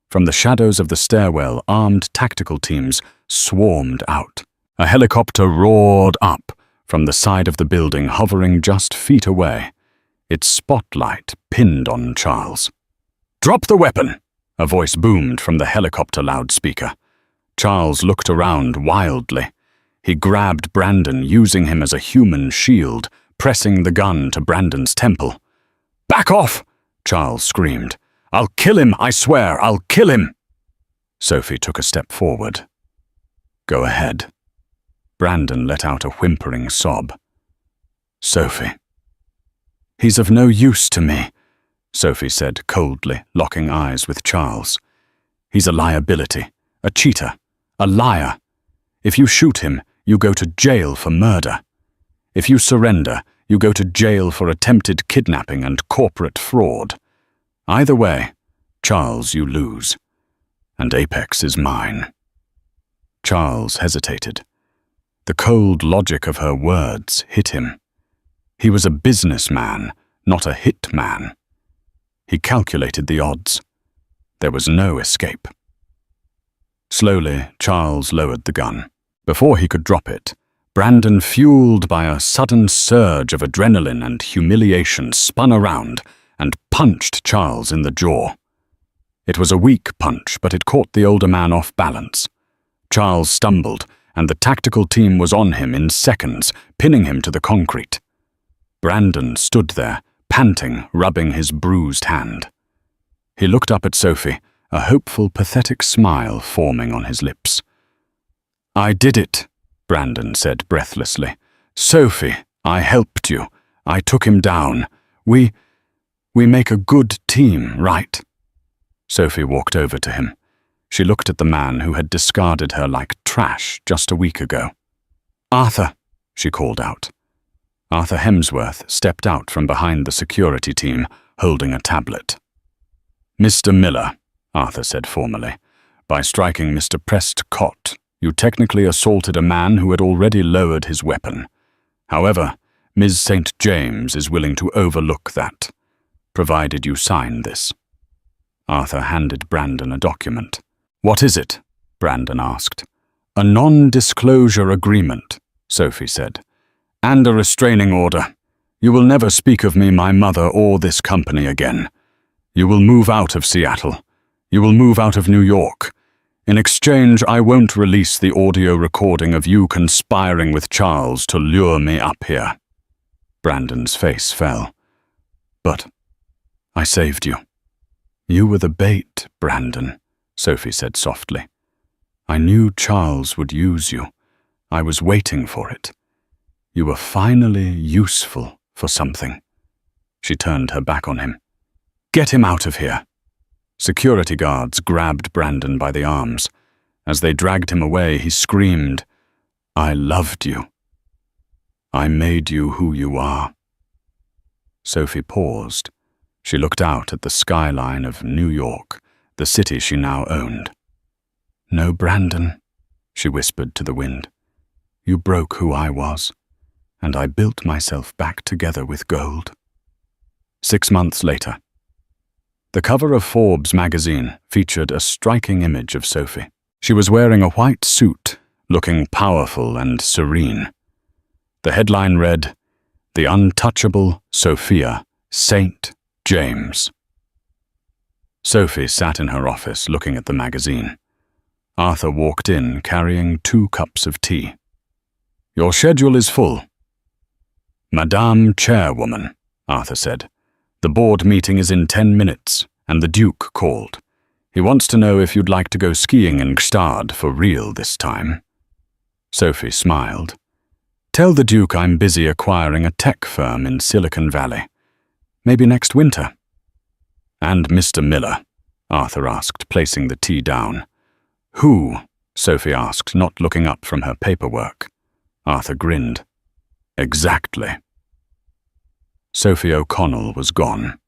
From the shadows of the stairwell, armed tactical teams swarmed out. A helicopter roared up from the side of the building, hovering just feet away, its spotlight pinned on Charles. "Drop the weapon!" a voice boomed from the helicopter loudspeaker. Charles looked around wildly. He grabbed Brandon, using him as a human shield, pressing the gun to Brandon's temple. "Back off!" Charles screamed. "I'll kill him, I swear, I'll kill him!" Sophie took a step forward. "Go ahead." Brandon let out a whimpering sob. "Sophie." "He's of no use to me," Sophie said coldly, locking eyes with Charles. "He's a liability, a cheater, a liar. If you shoot him, you go to jail for murder. If you surrender, you go to jail for attempted kidnapping and corporate fraud. Either way, Charles, you lose. And Apex is mine." Charles hesitated. The cold logic of her words hit him. He was a businessman, not a hitman. He calculated the odds. There was no escape. Slowly, Charles lowered the gun. Before he could drop it, Brandon, fueled by a sudden surge of adrenaline and humiliation, spun around and punched Charles in the jaw. It was a weak punch, but it caught the older man off balance. Charles stumbled, and the tactical team was on him in seconds, pinning him to the concrete. Brandon stood there, panting, rubbing his bruised hand. He looked up at Sophie, a hopeful, pathetic smile forming on his lips. "I did it," Brandon said breathlessly. "Sophie, I helped you. I took him down. We make a good team, right?" Sophie walked over to him. She looked at the man who had discarded her like trash just a week ago. "Arthur," she called out. Arthur Hemsworth stepped out from behind the security team, holding a tablet. "Mr. Miller," Arthur said formally, "by striking Mr. Prescott, you technically assaulted a man who had already lowered his weapon. However, Ms. St. James is willing to overlook that, provided you sign this." Arthur handed Brandon a document. "What is it?" Brandon asked. "A non-disclosure agreement," Sophie said. And a restraining order. You will never speak of me, my mother, or this company again. You will move out of Seattle. You will move out of New York. In exchange, I won't release the audio recording of you conspiring with Charles to lure me up here." Brandon's face fell. "But I saved you." "You were the bait, Brandon," Sophie said softly. "I knew Charles would use you. I was waiting for it. You were finally useful for something." She turned her back on him. "Get him out of here." Security guards grabbed Brandon by the arms. As they dragged him away, he screamed, "I loved you. I made you who you are." Sophie paused. She looked out at the skyline of New York, the city she now owned. "No, Brandon," she whispered to the wind. "You broke who I was, and I built myself back together with gold." 6 months later. The cover of Forbes magazine featured a striking image of Sophie. She was wearing a white suit, looking powerful and serene. The headline read, "The Untouchable Sophia, Saint James." Sophie sat in her office looking at the magazine. Arthur walked in carrying 2 cups of tea. "Your schedule is full." "Madame Chairwoman," Arthur said. "The board meeting is in 10 minutes, and the Duke called. He wants to know if you'd like to go skiing in Gstaad for real this time." Sophie smiled. "Tell the Duke I'm busy acquiring a tech firm in Silicon Valley. Maybe next winter." "And Mr. Miller?" Arthur asked, placing the tea down. "Who?" Sophie asked, not looking up from her paperwork. Arthur grinned. "Exactly." Sophie O'Connell was gone.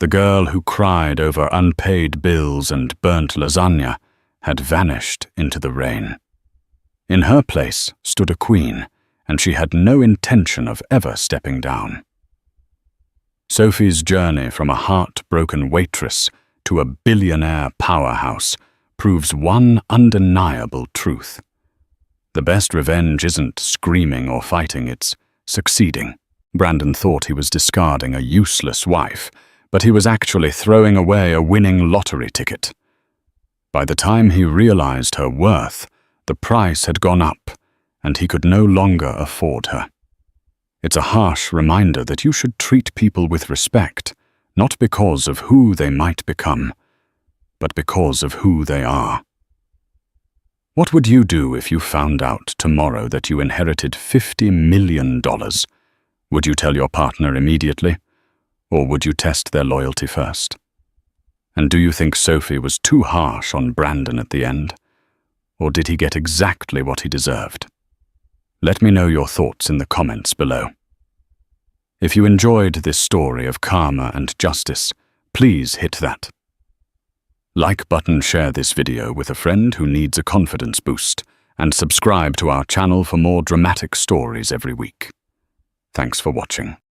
The girl who cried over unpaid bills and burnt lasagna had vanished into the rain. In her place stood a queen, and she had no intention of ever stepping down. Sophie's journey from a heartbroken waitress to a billionaire powerhouse proves one undeniable truth. The best revenge isn't screaming or fighting, it's succeeding. Brandon thought he was discarding a useless wife, but he was actually throwing away a winning lottery ticket. By the time he realized her worth, the price had gone up, and he could no longer afford her. It's a harsh reminder that you should treat people with respect, not because of who they might become, but because of who they are. What would you do if you found out tomorrow that you inherited $50 million? Would you tell your partner immediately, or would you test their loyalty first? And do you think Sophie was too harsh on Brandon at the end, or did he get exactly what he deserved? Let me know your thoughts in the comments below. If you enjoyed this story of karma and justice, please hit that like button, share this video with a friend who needs a confidence boost, and subscribe to our channel for more dramatic stories every week. Thanks for watching.